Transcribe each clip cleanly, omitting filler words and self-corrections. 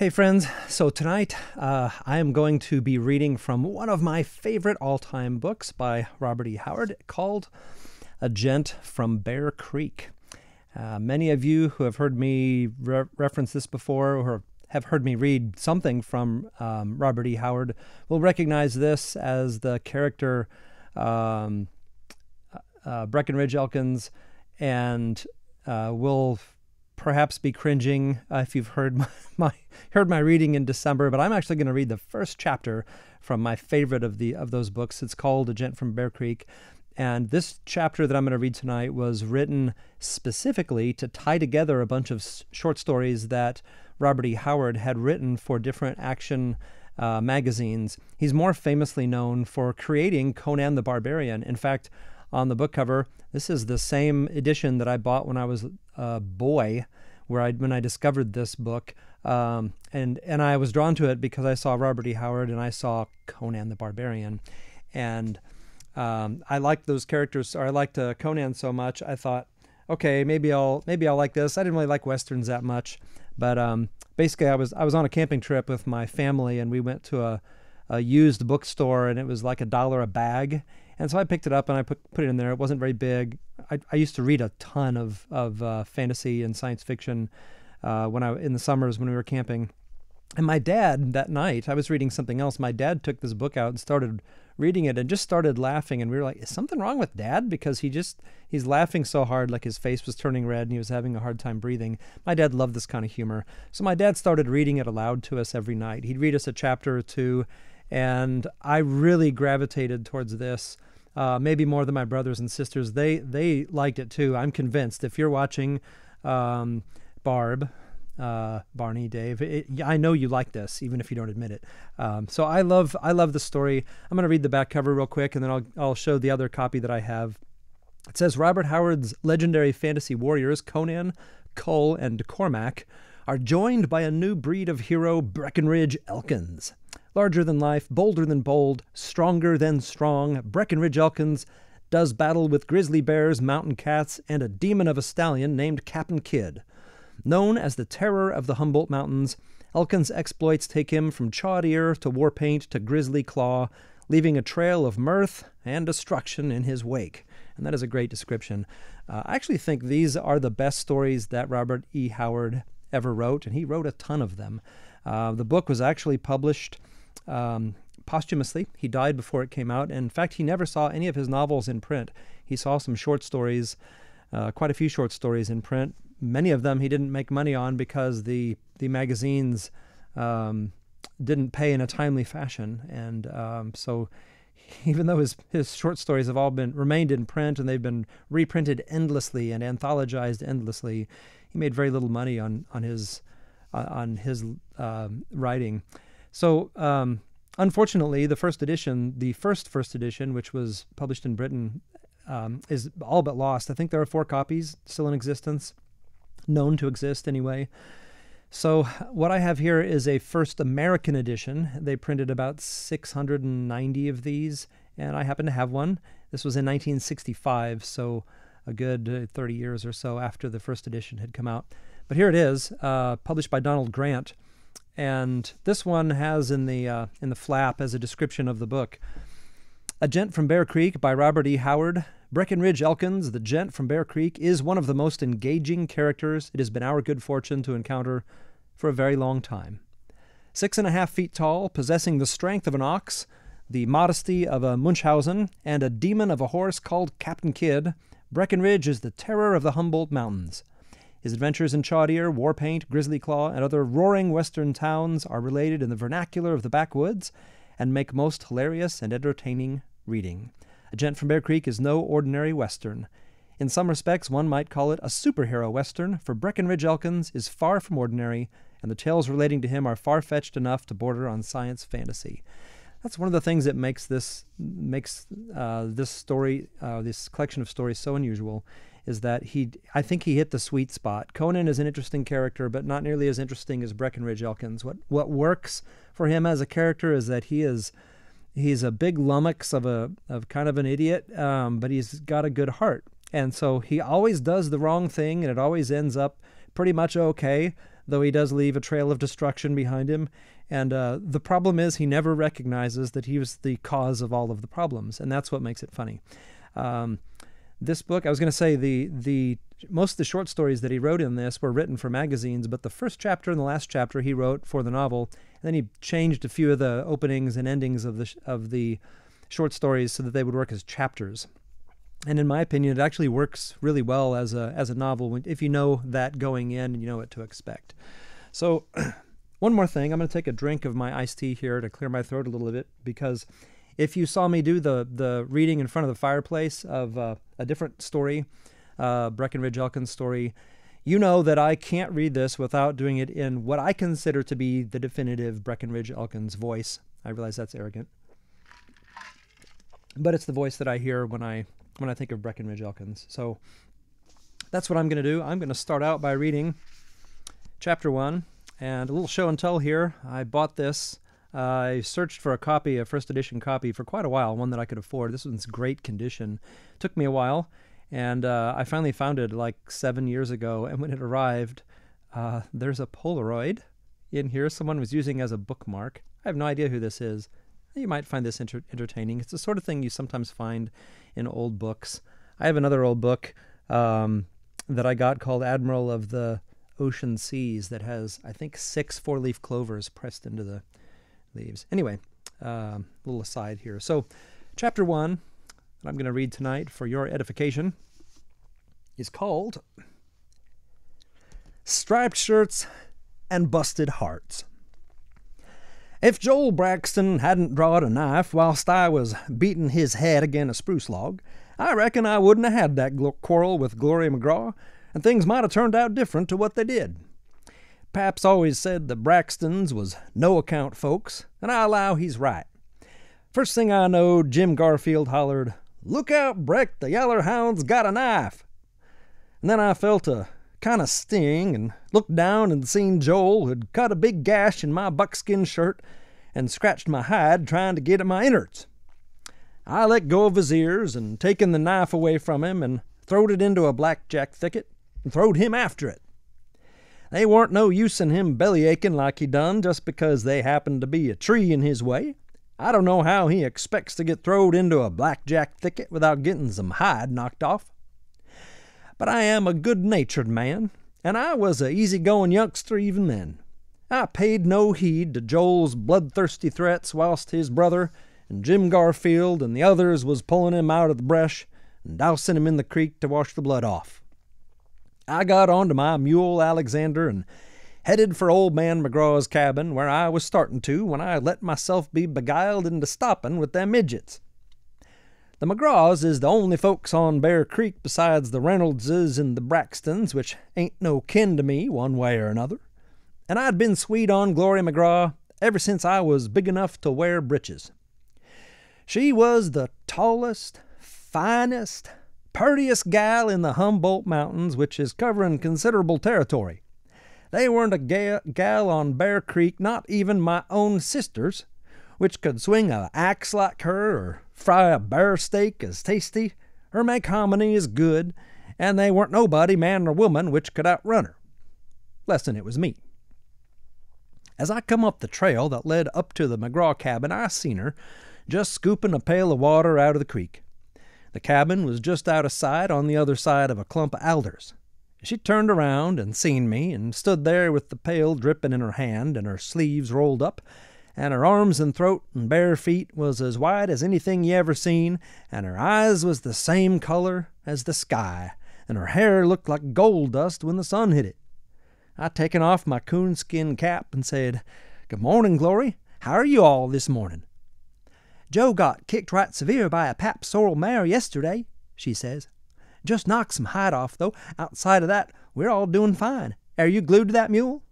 Hey friends, so tonight I am going to be reading from one of my favorite all-time books by Robert E. Howard called A Gent from Bear Creek. Many of you who have heard me reference this before or have heard me read something from Robert E. Howard will recognize this as the character Breckenridge Elkins, and will perhaps be cringing if you've heard my reading in December, but I'm actually going to read the first chapter from my favorite of those books. It's called A Gent from Bear Creek, and this chapter that I'm going to read tonight was written specifically to tie together a bunch of short stories that Robert E. Howard had written for different action magazines. He's more famously known for creating Conan the Barbarian. In fact, on the book cover, this is the same edition that I bought when I was a boy, when I discovered this book, and I was drawn to it because I saw Robert E. Howard and I saw Conan the Barbarian, and I liked those characters, or I liked Conan so much. I thought, okay, maybe I'll like this. I didn't really like westerns that much, but basically I was on a camping trip with my family, and we went to a used bookstore, and it was like $1 a bag. And so I picked it up and I put it in there. It wasn't very big. I used to read a ton of fantasy and science fiction in the summers when we were camping. And my dad, that night, I was reading something else. My dad took this book out and started reading it and just started laughing. And we were like, is something wrong with Dad? Because he's laughing so hard, like his face was turning red and he was having a hard time breathing. My dad loved this kind of humor. So my dad started reading it aloud to us every night. He'd read us a chapter or two, and I really gravitated towards this. Maybe more than my brothers and sisters. They liked it too. I'm convinced. If you're watching Barney, Dave, I know you like this, even if you don't admit it. So I love the story. I'm going to read the back cover real quick, and then I'll show the other copy that I have. It says, Robert Howard's legendary fantasy warriors, Conan, Kull, and Cormac, are joined by a new breed of hero, Breckenridge Elkins. Larger than life, bolder than bold, stronger than strong, Breckenridge Elkins does battle with grizzly bears, mountain cats, and a demon of a stallion named Captain Kidd. Known as the terror of the Humboldt Mountains, Elkins' exploits take him from Chawed Ear to Warpaint to Grizzly Claw, leaving a trail of mirth and destruction in his wake. And that is a great description. I actually think these are the best stories that Robert E. Howard ever wrote, and he wrote a ton of them. The book was actually published posthumously. He died before it came out. And in fact, he never saw any of his novels in print. He saw some short stories, quite a few short stories in print. Many of them he didn't make money on because the magazines didn't pay in a timely fashion. And so even though his short stories have all remained in print and they've been reprinted endlessly and anthologized endlessly, he made very little money on his writing. So, unfortunately, the first edition, which was published in Britain, is all but lost. I think there are 4 copies still in existence, known to exist anyway. So what I have here is a first American edition. They printed about 690 of these, and I happen to have one. This was in 1965, so a good 30 years or so after the first edition had come out. But here it is, published by Donald Grant. And this one has in the flap as a description of the book, A Gent from Bear Creek by Robert E. Howard. Breckenridge Elkins, the Gent from Bear Creek, is one of the most engaging characters it has been our good fortune to encounter for a very long time. 6.5 feet tall, possessing the strength of an ox, the modesty of a Munchausen, and a demon of a horse called Captain Kidd, Breckenridge is the terror of the Humboldt Mountains. His adventures in Chawed Ear, Warpaint, Grizzly Claw, and other roaring western towns are related in the vernacular of the backwoods and make most hilarious and entertaining reading. A Gent from Bear Creek is no ordinary western. In some respects, one might call it a superhero western, for Breckenridge Elkins is far from ordinary, and the tales relating to him are far-fetched enough to border on science fantasy. That's one of the things that makes this story, this collection of stories so unusual, is that I think he hit the sweet spot. Conan is an interesting character, but not nearly as interesting as Breckenridge Elkins. What works for him as a character is that he's a big lummox of kind of an idiot, but he's got a good heart. And so he always does the wrong thing, and it always ends up pretty much okay. though he does leave a trail of destruction behind him. And the problem is he never recognizes that he was the cause of all of the problems, and that's what makes it funny. This book, I was going to say the most of the short stories that he wrote in this were written for magazines, but the first chapter and the last chapter he wrote for the novel, and then he changed a few of the openings and endings of the short stories so that they would work as chapters. And in my opinion, it actually works really well as a novel if you know that going in and you know what to expect. So one more thing, I'm going to take a drink of my iced tea here to clear my throat a little bit, because if you saw me do the reading in front of the fireplace of a different story, Breckenridge Elkins' story, you know that I can't read this without doing it in what I consider to be the definitive Breckenridge Elkins voice. I realize that's arrogant, but it's the voice that I hear when I think of Breckenridge Elkins. So that's what I'm going to do. I'm going to start out by reading chapter 1, and a little show and tell here. I bought this. I searched for a first edition copy for quite a while, one that I could afford. This one's great condition. Took me a while, and I finally found it like 7 years ago, and when it arrived, there's a Polaroid in here someone was using as a bookmark. I have no idea who this is. You might find this entertaining. It's the sort of thing you sometimes find in old books. I have another old book that I got called Admiral of the Ocean Seas that has, I think, 6 four-leaf clovers pressed into the leaves. Anyway, a little aside here. So, chapter 1 that I'm going to read tonight for your edification is called Striped Shirts and Busted Hearts. If Joel Braxton hadn't drawed a knife whilst I was beating his head agin a spruce log, I reckon I wouldn't have had that quarrel with Glory McGraw, and things might have turned out different to what they did. Paps always said the Braxtons was no-account folks, and I allow he's right. First thing I knowed, Jim Garfield hollered, "Look out, Breck, the yaller hound's got a knife!" And then I felt a kind of sting and looked down and seen Joel had cut a big gash in my buckskin shirt and scratched my hide trying to get at my innards. I let go of his ears and taken the knife away from him and throwed it into a blackjack thicket and throwed him after it. They warn't no use in him belly-aching like he done just because they happened to be a tree in his way. I don't know how he expects to get throwed into a blackjack thicket without getting some hide knocked off. But I am a good-natured man, and I was a easy-going youngster even then. I paid no heed to Joel's bloodthirsty threats whilst his brother and Jim Garfield and the others was pulling him out of the brush and dousing him in the creek to wash the blood off. I got onto my mule Alexander and headed for old man McGraw's cabin, where I was starting to when I let myself be beguiled into stopping with them midgets. The McGraws is the only folks on Bear Creek besides the Reynoldses and the Braxtons, which ain't no kin to me one way or another. And I'd been sweet on Glory McGraw ever since I was big enough to wear breeches. She was the tallest, finest, purtiest gal in the Humboldt Mountains, which is covering considerable territory. They weren't a gal on Bear Creek, not even my own sisters, which could swing a axe like her, or fry a bear steak as tasty, or make hominy as good, and they weren't nobody, man or woman, which could outrun her. Less'n it was me. As I come up the trail that led up to the McGraw cabin, I seen her just scooping a pail of water out of the creek. The cabin was just out of sight on the other side of a clump of alders. She turned around and seen me, and stood there with the pail dripping in her hand and her sleeves rolled up, and her arms and throat and bare feet was as wide as anything you ever seen, and her eyes was the same color as the sky, and her hair looked like gold dust when the sun hit it. I taken off my coonskin cap and said, "Good morning, Glory. How are you all this morning?" "Joe got kicked right severe by a pap sorrel mare yesterday," she says. "Just knocked some hide off, though. Outside of that, we're all doing fine. Are you glued to that mule?"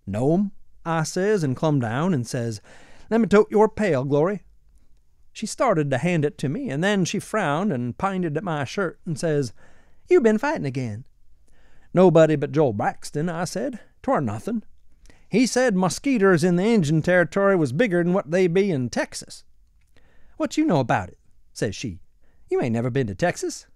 "No'm," I says, and clumb down and says, "Let me tote your pail, Glory." She started to hand it to me, and then she frowned and pinted at my shirt and says, "You been fighting again?" "Nobody but Joel Braxton," I said. "'Twar nothing. He said mosquitoes in the Injun territory was bigger than what they be in Texas." "What you know about it?" says she. "You ain't never been to Texas."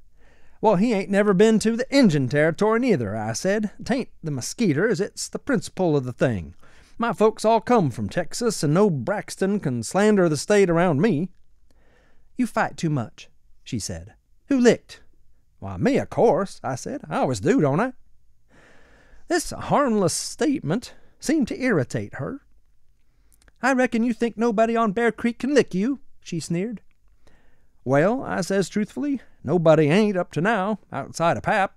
Well, he ain't never been to the Injun territory neither, I said. 'Tain't the mosquitoes, it's the principle of the thing. My folks all come from Texas, and no Braxton can slander the state around me. You fight too much, she said. Who licked? Why, me, of course, I said. I always do, don't I? This harmless statement seemed to irritate her. I reckon you think nobody on Bear Creek can lick you, she sneered. Well, I says truthfully, nobody ain't up to now, outside of Pap.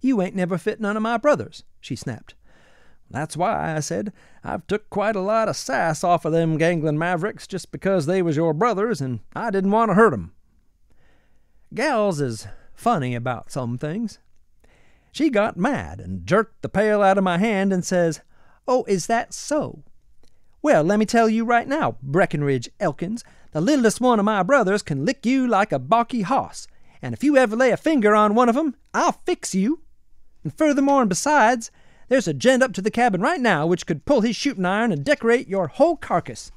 You ain't never fit none of my brothers, she snapped. That's why, I said, I've took quite a lot of sass off of them gangling mavericks just because they was your brothers, and I didn't want to hurt 'em. Gals is funny about some things. She got mad and jerked the pail out of my hand and says, Oh, is that so? Well, let me tell you right now, Breckenridge Elkins, the littlest one of my brothers can lick you like a balky hoss, and if you ever lay a finger on one of 'em, I'll fix you. And furthermore and besides, there's a gent up to the cabin right now which could pull his shooting iron and decorate your whole carcass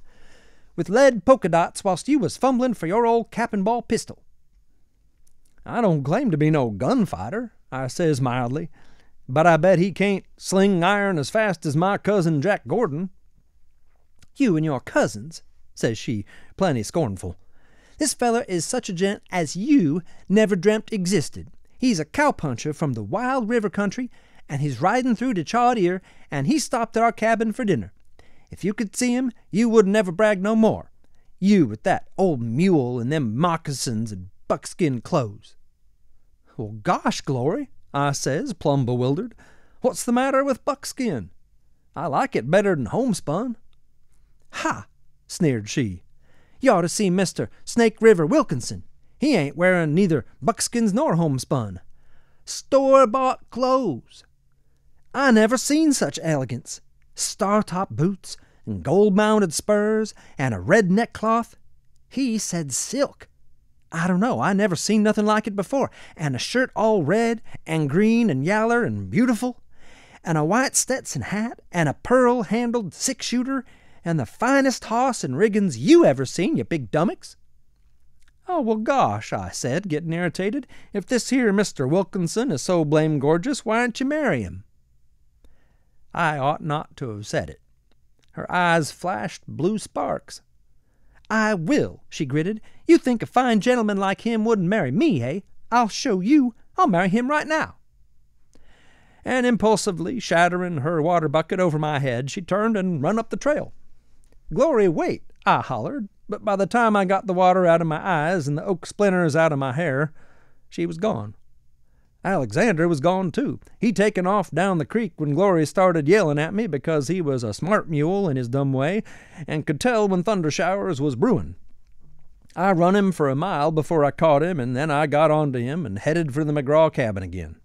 with lead polka dots whilst you was fumbling for your old cap and ball pistol. I don't claim to be no gunfighter, I says mildly, but I bet he can't sling iron as fast as my cousin Jack Gordon. You and your cousins, says she, plenty scornful. This feller is such a gent as you never dreamt existed. He's a cowpuncher from the wild river country, and he's riding through to Chawed Ear, and he stopped at our cabin for dinner. If you could see him, you wouldn't never brag no more. You with that old mule and them moccasins and buckskin clothes. Well, gosh, Glory, I says, plumb bewildered. What's the matter with buckskin? I like it better than homespun. Ha! Sneered she. You ought to see Mr. Snake River Wilkinson. He ain't wearing neither buckskins nor homespun. Store-bought clothes. I never seen such elegance. Star-top boots and gold-mounted spurs and a red neckcloth. He said silk. I don't know, I never seen nothing like it before. And a shirt all red and green and yaller and beautiful. And a white Stetson hat and a pearl-handled six-shooter and the finest hoss and riggins you ever seen, you big dummocks. Oh, well, gosh, I said, getting irritated. If this here Mr. Wilkinson is so blame gorgeous, why don't you marry him? I ought not to have said it. Her eyes flashed blue sparks. I will, she gritted. You think a fine gentleman like him wouldn't marry me, eh? I'll show you. I'll marry him right now. And impulsively shattering her water bucket over my head, she turned and run up the trail. Glory, wait, I hollered, but by the time I got the water out of my eyes and the oak splinters out of my hair, she was gone. Alexander was gone too. He'd taken off down the creek when Glory started yelling at me because he was a smart mule in his dumb way and could tell when thunder showers was brewing. I run him for a mile before I caught him, and then I got onto him and headed for the McGraw cabin again.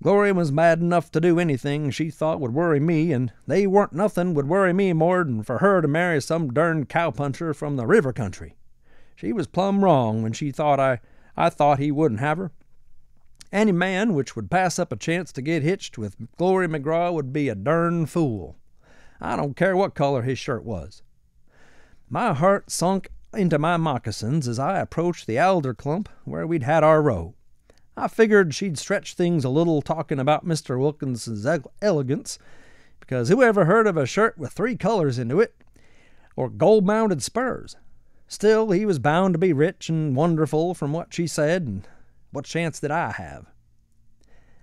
Glory was mad enough to do anything she thought would worry me, and they weren't nothing would worry me more than for her to marry some derned cowpuncher from the river country. She was plumb wrong when she thought I thought he wouldn't have her. Any man which would pass up a chance to get hitched with Glory McGraw would be a dern fool. I don't care what color his shirt was. My heart sunk into my moccasins as I approached the alder clump where we'd had our row. I figured she'd stretch things a little talking about Mr. Wilkinson's elegance, because who ever heard of a shirt with 3 colors into it, or gold-mounted spurs? Still, he was bound to be rich and wonderful from what she said, and what chance did I have?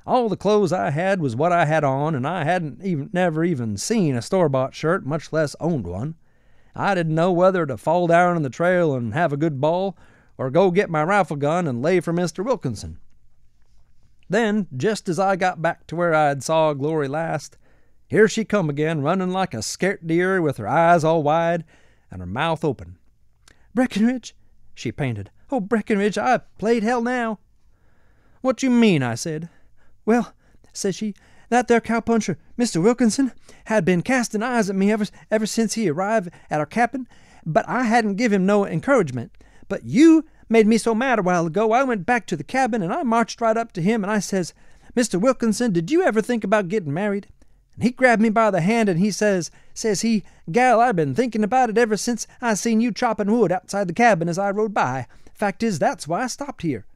All the clothes I had was what I had on, and I hadn't never even seen a store-bought shirt, much less owned one. I didn't know whether to fall down in the trail and have a good ball, or go get my rifle gun and lay for Mr. Wilkinson. Then, just as I got back to where I had saw Glory last, here she come again, running like a scart deer with her eyes all wide and her mouth open. "Breckenridge," she panted. "Oh, Breckenridge, I played hell now." "What you mean?" I said. "Well," says she, "that there cowpuncher, Mr. Wilkinson, had been casting eyes at me ever since he arrived at our cabin, but I hadn't give him no encouragement. But you made me so mad a while ago, I went back to the cabin and I marched right up to him and I says, 'Mr. Wilkinson, did you ever think about getting married?' And he grabbed me by the hand and he says he, 'Gal, I've been thinking about it ever since I seen you chopping wood outside the cabin as I rode by. Fact is, that's why I stopped here.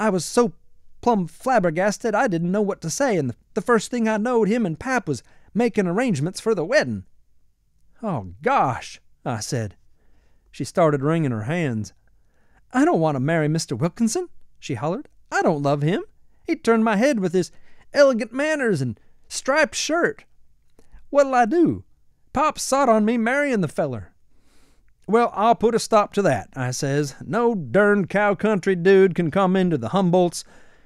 I was so plumb flabbergasted I didn't know what to say, and the first thing I knowed, him and Pap was making arrangements for the wedding. "Oh, gosh," I said. She started wringing her hands. "I don't want to marry Mr. Wilkinson," she hollered. "I don't love him. He turned my head with his elegant manners and striped shirt. What'll I do? Pop sot on me marrying the feller." "Well, I'll put a stop to that," I says. "No derned cow country dude can come into the Humboldts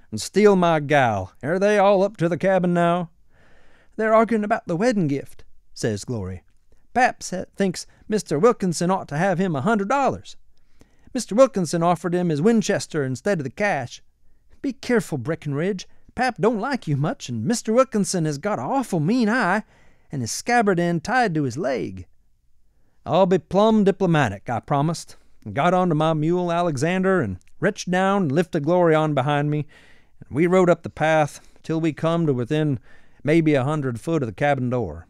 and steal my gal. Are they all up to the cabin now?" "They're arguing about the wedding gift," says Glory. "Pap thinks Mr. Wilkinson ought to have him $100. Mr. Wilkinson offered him his Winchester instead of the cash. Be careful, Breckenridge. Pap don't like you much, and Mr. Wilkinson has got an awful mean eye, and his scabbard end tied to his leg." "I'll be plumb diplomatic," I promised, and got onto my mule Alexander and reached down and lifted Glory on behind me, and we rode up the path till we come to within maybe 100 foot of the cabin door.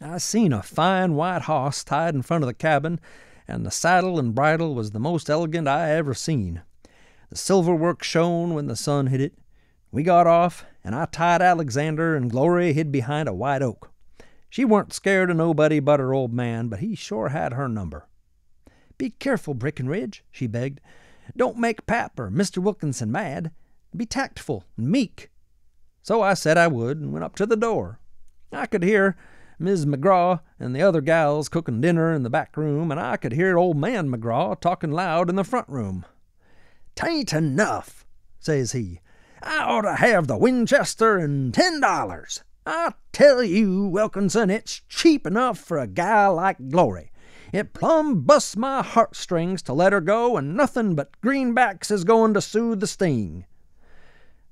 I seen a fine white hoss tied in front of the cabin, and the saddle and bridle was the most elegant I ever seen. The silver work shone when the sun hit it. We got off, and I tied Alexander, and Glory hid behind a white oak. She weren't scared of nobody but her old man, but he sure had her number. "Be careful, Breckenridge," she begged. "Don't make Pap or Mr. Wilkinson mad. Be tactful and meek." So I said I would, and went up to the door. I could hear Mis' McGraw and the other gals cooking dinner in the back room, and I could hear old man McGraw talking loud in the front room. "'Tain't enough," says he. "I ought to have the Winchester and $10. I tell you, Wilkinson, it's cheap enough for a gal like Glory. It plumb busts my heartstrings to let her go, and nothing but greenbacks is going to soothe the sting."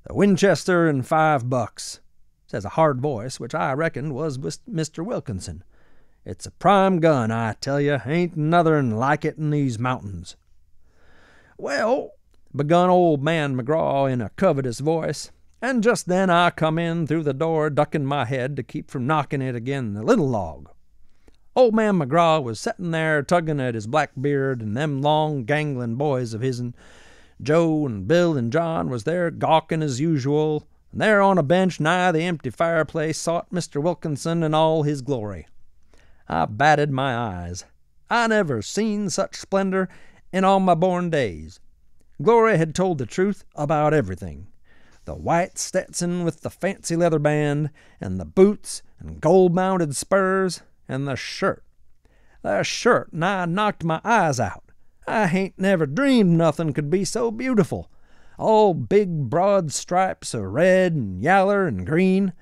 "The Winchester and $5, says a hard voice, which I reckoned was Mr. Wilkinson. "It's a prime gun, I tell you. Ain't another'n like it in these mountains." "Well," begun old man McGraw in a covetous voice, and just then I come in through the door, ducking my head to keep from knocking it agin the little log. Old man McGraw was setting there tugging at his black beard, and them long gangling boys of his'n, Joe and Bill and John, was there gawking as usual, and there on a bench nigh the empty fireplace sot Mr. Wilkinson in all his glory. I batted my eyes. I never seen such splendor in all my born days. Glory had told the truth about everything. The white Stetson with the fancy leather band, and the boots and gold-mounted spurs, and the shirt. The shirt nigh knocked my eyes out. I hain't never dreamed nothing could be so beautiful. All big broad stripes of red and yaller and green.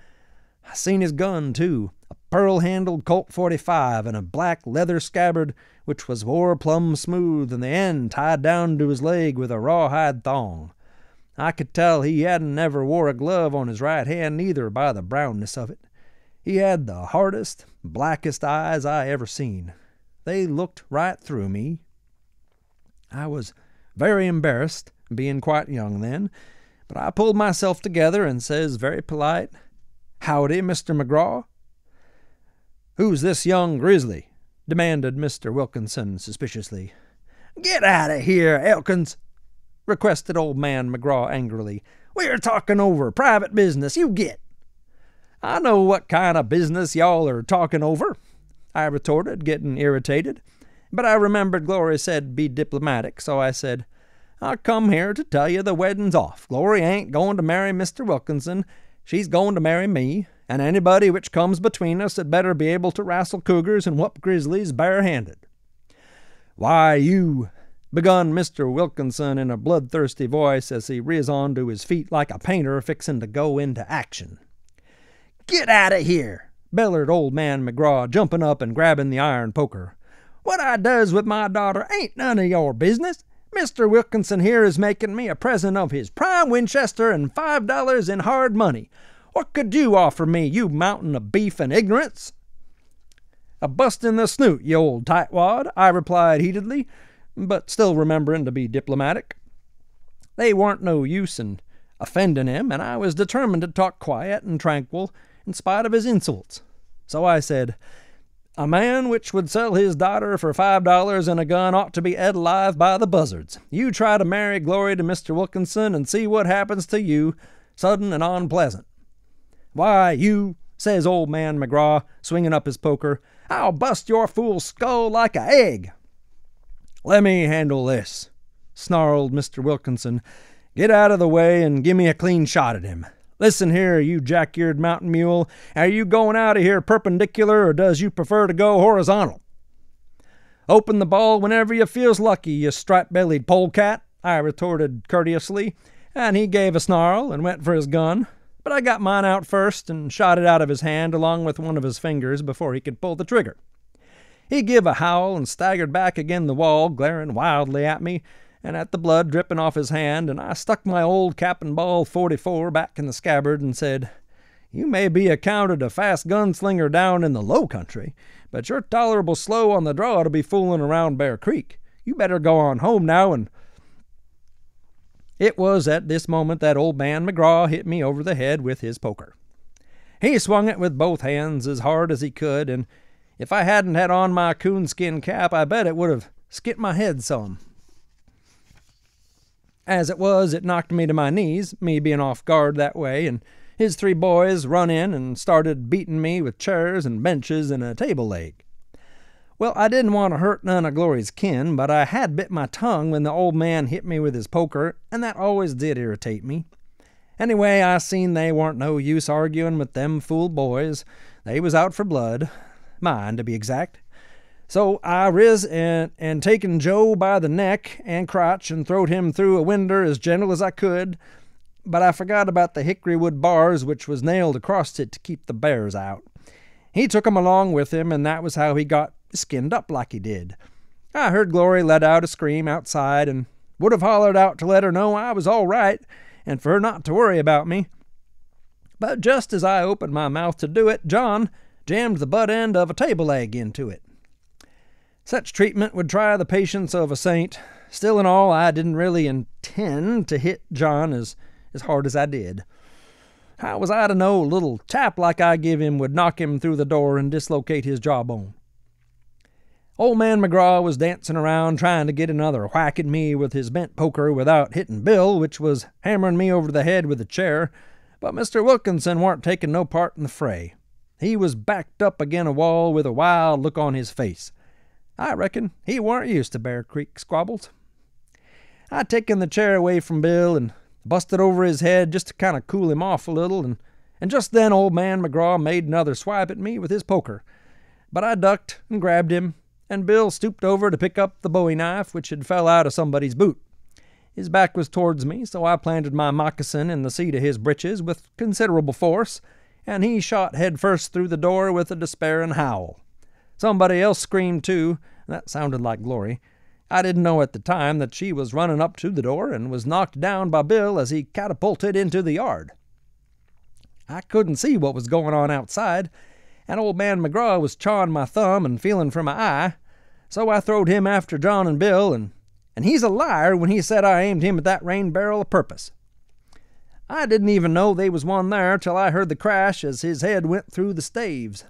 I seen his gun, too, a pearl-handled Colt .45 and a black leather scabbard which was wore plumb smooth and the end tied down to his leg with a rawhide thong. I could tell he hadn't never wore a glove on his right hand neither by the brownness of it. He had the hardest, blackest eyes I ever seen. They looked right through me. I was very embarrassed, being quite young then, but I pulled myself together and says very polite, "Howdy, Mr. McGraw." "Who's this young grizzly?" demanded Mr. Wilkinson suspiciously. "Get out of here, Elkins," requested old man McGraw angrily. "We're talking over private business. You get." "I know what kind of business y'all are talking over," I retorted, getting irritated. But I remembered Glory said be diplomatic, so I said, "I come here to tell you the wedding's off. Glory ain't going to marry Mr. Wilkinson. She's going to marry me, and anybody which comes between us had better be able to wrestle cougars and whoop grizzlies barehanded." "Why, you—" begun Mr. Wilkinson in a bloodthirsty voice as he riz on to his feet like a painter fixin' to go into action. "Get out of here," bellered old man McGraw, jumping up and grabbing the iron poker. "What I does with my daughter ain't none of your business. Mr. Wilkinson here is making me a present of his prime Winchester and $5 in hard money. What could you offer me, you mountain of beef and ignorance?" "A bust in the snoot, you old tightwad," I replied heatedly, but still remembering to be diplomatic. They warn't no use in offending him, and I was determined to talk quiet and tranquil in spite of his insults. So I said, A man which would sell his daughter for $5 and a gun ought to be ed alive by the buzzards. You try to marry Glory to Mr. Wilkinson and see what happens to you, sudden and unpleasant. Why, you, says old man McGraw, swinging up his poker, I'll bust your fool skull like a egg. Let me handle this, snarled Mr. Wilkinson. Get out of the way and give me a clean shot at him. Listen here, you jack-eared mountain mule. Are you going out of here perpendicular, or does you prefer to go horizontal? Open the ball whenever you feels lucky, you stripe-bellied polecat, I retorted courteously, and he gave a snarl and went for his gun. But I got mine out first and shot it out of his hand along with one of his fingers before he could pull the trigger. He give a howl and staggered back agin the wall, glaring wildly at me, and at the blood dripping off his hand, and I stuck my old cap and ball .44 back in the scabbard and said, You may be accounted a fast gunslinger down in the low country, but you're tolerable slow on the draw to be fooling around Bear Creek. You better go on home now and... It was at this moment that old man McGraw hit me over the head with his poker. He swung it with both hands as hard as he could, and if I hadn't had on my coonskin cap, I bet it would have skipped my head some. As it was, it knocked me to my knees, me being off guard that way, and his 3 boys run in and started beating me with chairs and benches and a table leg. Well, I didn't want to hurt none of Glory's kin, but I had bit my tongue when the old man hit me with his poker, and that always did irritate me. Anyway, I seen they weren't no use arguing with them fool boys. They was out for blood, mine to be exact. So I riz and taken Joe by the neck and crotch and throwed him through a winder as gentle as I could, but I forgot about the hickory wood bars which was nailed across it to keep the bears out. He took 'em along with him, and that was how he got skinned up like he did. I heard Glory let out a scream outside and would have hollered out to let her know I was all right and for her not to worry about me. But just as I opened my mouth to do it, John jammed the butt end of a table leg into it. Such treatment would try the patience of a saint. Still in all, I didn't really intend to hit John as hard as I did. How was I to know a little tap like I give him would knock him through the door and dislocate his jawbone? Old man McGraw was dancing around trying to get another whack at me with his bent poker without hitting Bill, which was hammering me over the head with a chair, but Mr. Wilkinson weren't taking no part in the fray. He was backed up agin a wall with a wild look on his face. I reckon he weren't used to Bear Creek squabbles. I'd taken the chair away from Bill and busted over his head just to kind of cool him off a little, and just then old man McGraw made another swipe at me with his poker. But I ducked and grabbed him, and Bill stooped over to pick up the bowie knife which had fell out of somebody's boot. His back was towards me, so I planted my moccasin in the seat of his britches with considerable force, and he shot head first through the door with a despairing howl. Somebody else screamed too. That sounded like Glory. I didn't know at the time that she was running up to the door and was knocked down by Bill as he catapulted into the yard. I couldn't see what was going on outside, and old man McGraw was chawing my thumb and feeling for my eye, so I throwed him after John and Bill, and he's a liar when he said I aimed him at that rain barrel a purpose. I didn't even know they was one there till I heard the crash as his head went through the staves.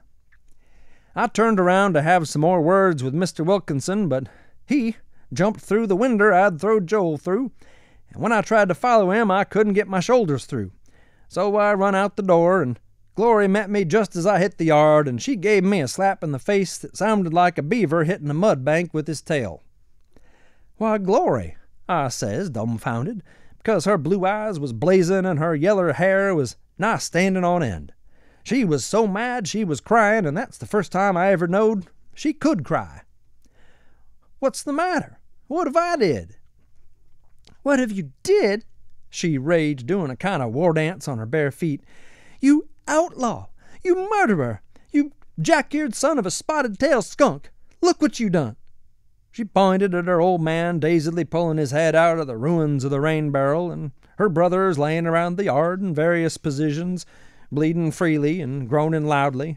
I turned around to have some more words with Mr. Wilkinson, but he jumped through the winder I'd throwed Joel through, and when I tried to follow him, I couldn't get my shoulders through. So I run out the door, and Glory met me just as I hit the yard, and she gave me a slap in the face that sounded like a beaver hitting a mud bank with his tail. "Why, Glory," I says, dumbfounded, because her blue eyes was blazing and her yeller hair was nigh standing on end. She was so mad she was crying, and that's the first time I ever knowed she could cry. "What's the matter? What have I did?" "What have you did?" she raged, doing a kind of war dance on her bare feet. "You outlaw! You murderer! You jack-eared son of a spotted-tailed skunk! Look what you done!" She pointed at her old man dazedly pulling his head out of the ruins of the rain barrel, and her brothers laying around the yard in various positions, bleeding freely and groaning loudly.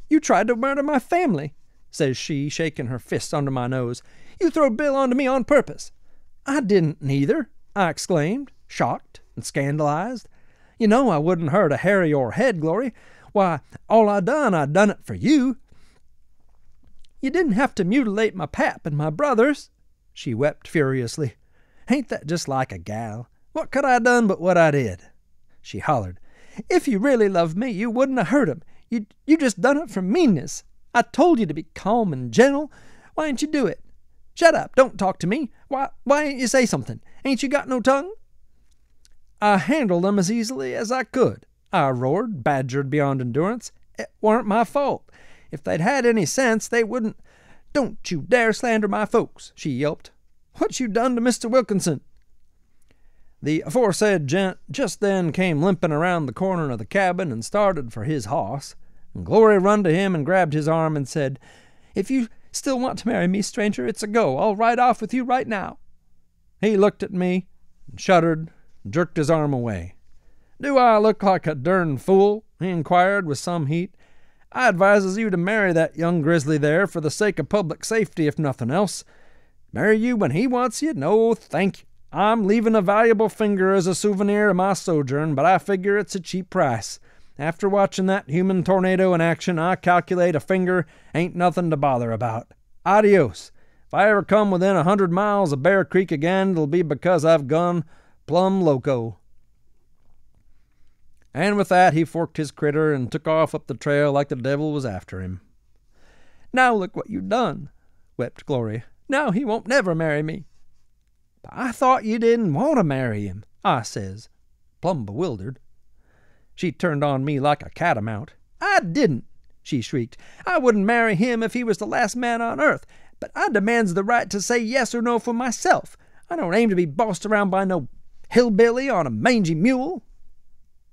"You tried to murder my family," says she, shaking her fist under my nose. "You throwed Bill onto me on purpose." "I didn't neither," I exclaimed, shocked and scandalized. "You know I wouldn't hurt a hair of your head, Glory. Why, all I done it for you." You didn't have to mutilate my pap and my brothers." She wept furiously. "Ain't that just like a gal? What could I done but what I did?" She hollered, "If you really loved me, you wouldn't have hurt him. You just done it from meanness. I told you to be calm and gentle. Why ain't you do it? Shut up, don't talk to me. Why ain't you say something? Ain't you got no tongue?" "I handled them as easily as I could," I roared, badgered beyond endurance. "It warn't my fault. If they'd had any sense, they wouldn't—" "Don't you dare slander my folks," she yelped. "What you done to Mr. Wilkinson?" The aforesaid gent just then came limping around the corner of the cabin and started for his hoss. And Glory run to him and grabbed his arm and said, "If you still want to marry me, stranger, it's a go. I'll ride off with you right now." He looked at me and shuddered and jerked his arm away. "Do I look like a dern fool?" he inquired with some heat. "I advises you to marry that young grizzly there for the sake of public safety, if nothing else. Marry you when he wants you? No, thank you. I'm leaving a valuable finger as a souvenir of my sojourn, but I figure it's a cheap price. After watching that human tornado in action, I calculate a finger ain't nothing to bother about. Adios. If I ever come within 100 miles of Bear Creek again, it'll be because I've gone plumb loco." And with that, he forked his critter and took off up the trail like the devil was after him. "Now look what you done," wept Glory. "Now he won't never marry me." "But I thought you didn't want to marry him," I says, plumb bewildered. She turned on me like a catamount. "I didn't," she shrieked. "I wouldn't marry him if he was the last man on earth, but I demands the right to say yes or no for myself. I don't aim to be bossed around by no hillbilly on a mangy mule."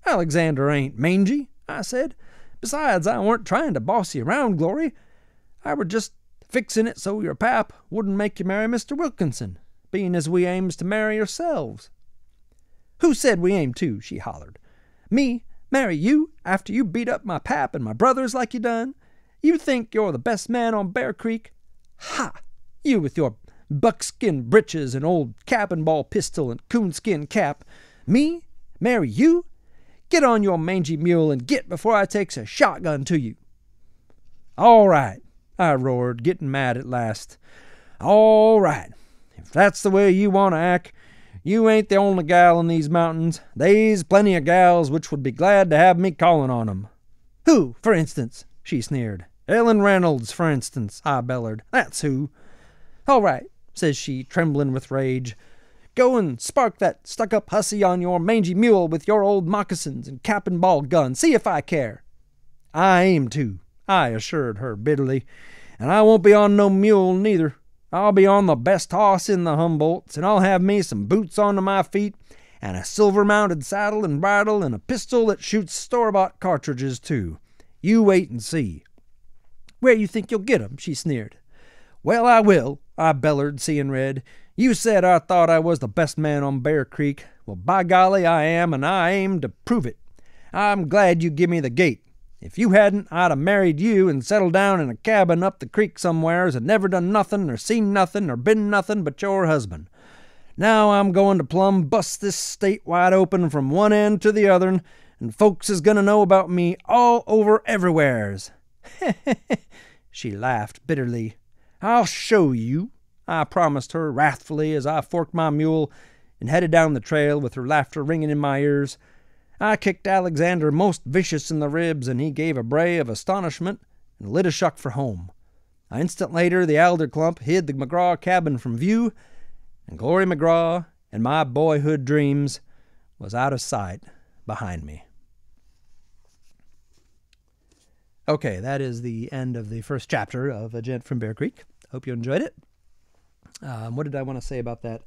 "Alexander ain't mangy," I said. "Besides, I weren't trying to boss you around, Glory. I were just fixing it so your pap wouldn't make you marry Mr. Wilkinson, being as we aims to marry yourselves." "Who said we aimed to?" she hollered. "Me marry you after you beat up my pap and my brothers like you done? You think you're the best man on Bear Creek? Ha! You with your buckskin breeches and old cabin ball pistol and coonskin cap. Me marry you? Get on your mangy mule and git before I takes a shotgun to you." "All right," I roared, getting mad at last. "All right. If that's the way you want to act, you ain't the only gal in these mountains. They's plenty of gals which would be glad to have me calling on 'em." "Who, for instance?" she sneered. "Ellen Reynolds, for instance," I bellered. "That's who." "All right," says she, trembling with rage. "Go and spark that stuck-up hussy on your mangy mule with your old moccasins and cap and ball gun. See if I care." "I aim to," I assured her bitterly. "And I won't be on no mule neither. I'll be on the best hoss in the Humboldts, and I'll have me some boots onto my feet, and a silver-mounted saddle and bridle, and a pistol that shoots store-bought cartridges, too. You wait and see." "Where you think you'll get 'em?" she sneered. "Well, I will," I bellered, seeing red. "You said I thought I was the best man on Bear Creek. Well, by golly, I am, and I aim to prove it. I'm glad you give me the gate. If you hadn't, I'd 'a' married you and settled down in a cabin up the creek somewheres and never done nothing or seen nothing or been nothing but your husband. Now I'm going to plumb bust this state wide open from one end to the other, and folks is going to know about me all over everywheres." She laughed bitterly. "I'll show you," I promised her wrathfully as I forked my mule and headed down the trail with her laughter ringing in my ears. I kicked Alexander most vicious in the ribs, and he gave a bray of astonishment and lit a shuck for home. An instant later, the alder clump hid the McGraw cabin from view, and Glory McGraw and my boyhood dreams was out of sight behind me. Okay, that is the end of the first chapter of A Gent from Bear Creek. Hope you enjoyed it. What did I want to say about that?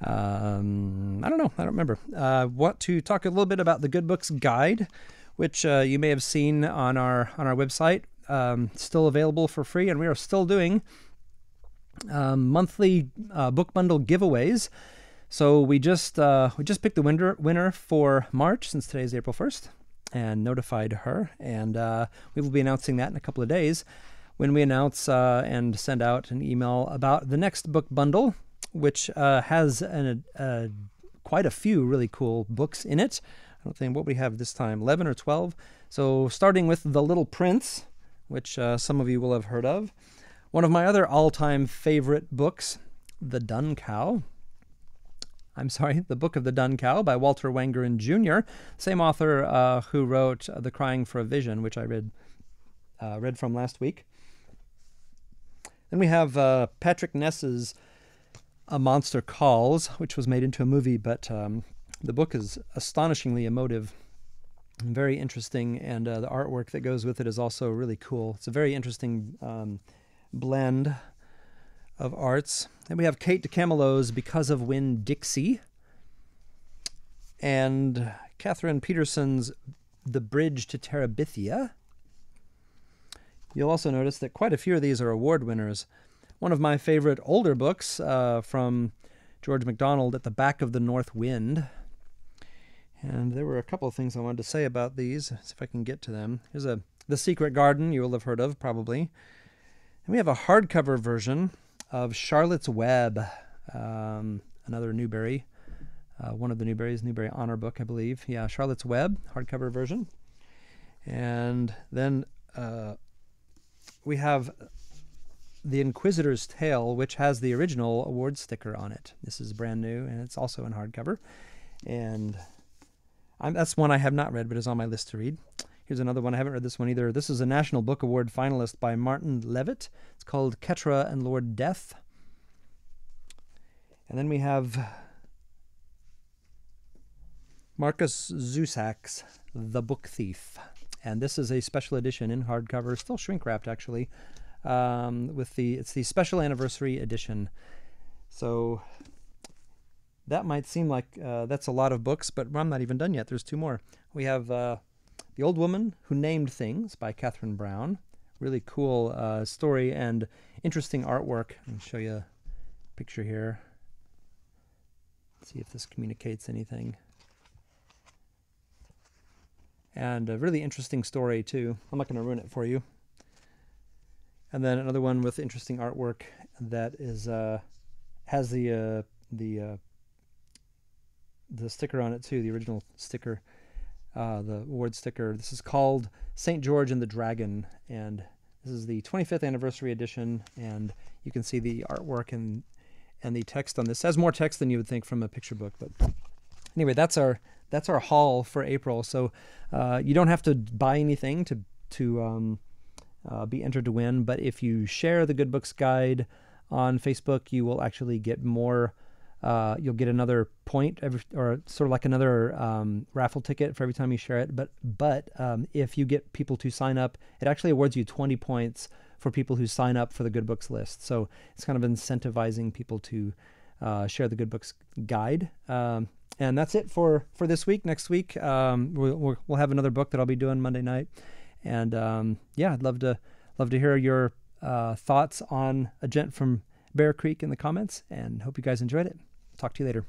I don't know. I don't remember. Want to talk a little bit about the Good Books Guide, which you may have seen on our website. Still available for free, and we are still doing monthly book bundle giveaways. So we just picked the winner for March, since today's April 1st, and notified her, and we will be announcing that in a couple of days when we announce and send out an email about the next book bundle, which has quite a few really cool books in it. I don't think what we have this time, 11 or 12. So starting with The Little Prince, which some of you will have heard of. One of my other all-time favorite books, The Dun Cow. The Book of the Dun Cow by Walter Wangerin Jr., same author who wrote The Crying for a Vision, which I read from last week. Then we have Patrick Ness's A Monster Calls, which was made into a movie, but the book is astonishingly emotive and very interesting, and the artwork that goes with it is also really cool. It's a very interesting blend of arts. Then we have Kate DeCamelo's Because of Winn-Dixie, and Catherine Peterson's The Bridge to Terabithia. You'll also notice that quite a few of these are award winners. One of my favorite older books from George MacDonald, At the Back of the North Wind. And there were a couple of things I wanted to say about these. See if I can get to them. Here's The Secret Garden, you will have heard of, probably. And we have a hardcover version of Charlotte's Web, another Newbery, one of the Newbery Honor book, I believe. Yeah, Charlotte's Web, hardcover version. And then we have The Inquisitor's Tale, which has the original award sticker on it. This is brand new, and it's also in hardcover. And that's one I have not read, but is on my list to read. Here's another one. I haven't read this one either. This is a National Book Award finalist by Martin Levitt. It's called Ketra and Lord Death. And then we have Marcus Zusak's The Book Thief. And this is a special edition in hardcover, still shrink-wrapped actually, it's the special anniversary edition. So that might seem like that's a lot of books, but I'm not even done yet. There's two more. We have The Old Woman Who Named Things by Catherine Brown. Really cool story and interesting artwork. Let me show you a picture here. Let's see if this communicates anything. And a really interesting story, too. I'm not going to ruin it for you. And then another one with interesting artwork that is has the sticker on it, too, the original sticker, the award sticker. This is called St. George and the Dragon, and this is the 25th anniversary edition, and you can see the artwork and the text on this. It has more text than you would think from a picture book, but anyway, that's our haul for April. So you don't have to buy anything to be entered to win, but if you share the Good Books Guide on Facebook, you will actually get more. You'll get another point, or sort of like another raffle ticket for every time you share it. But if you get people to sign up, it actually awards you 20 points for people who sign up for the Good Books list. So it's kind of incentivizing people to share the Good Books Guide. And that's it for this week. Next week, we'll have another book that I'll be doing Monday night. And yeah, I'd love to hear your thoughts on A Gent from Bear Creek in the comments, and hope you guys enjoyed it. Talk to you later.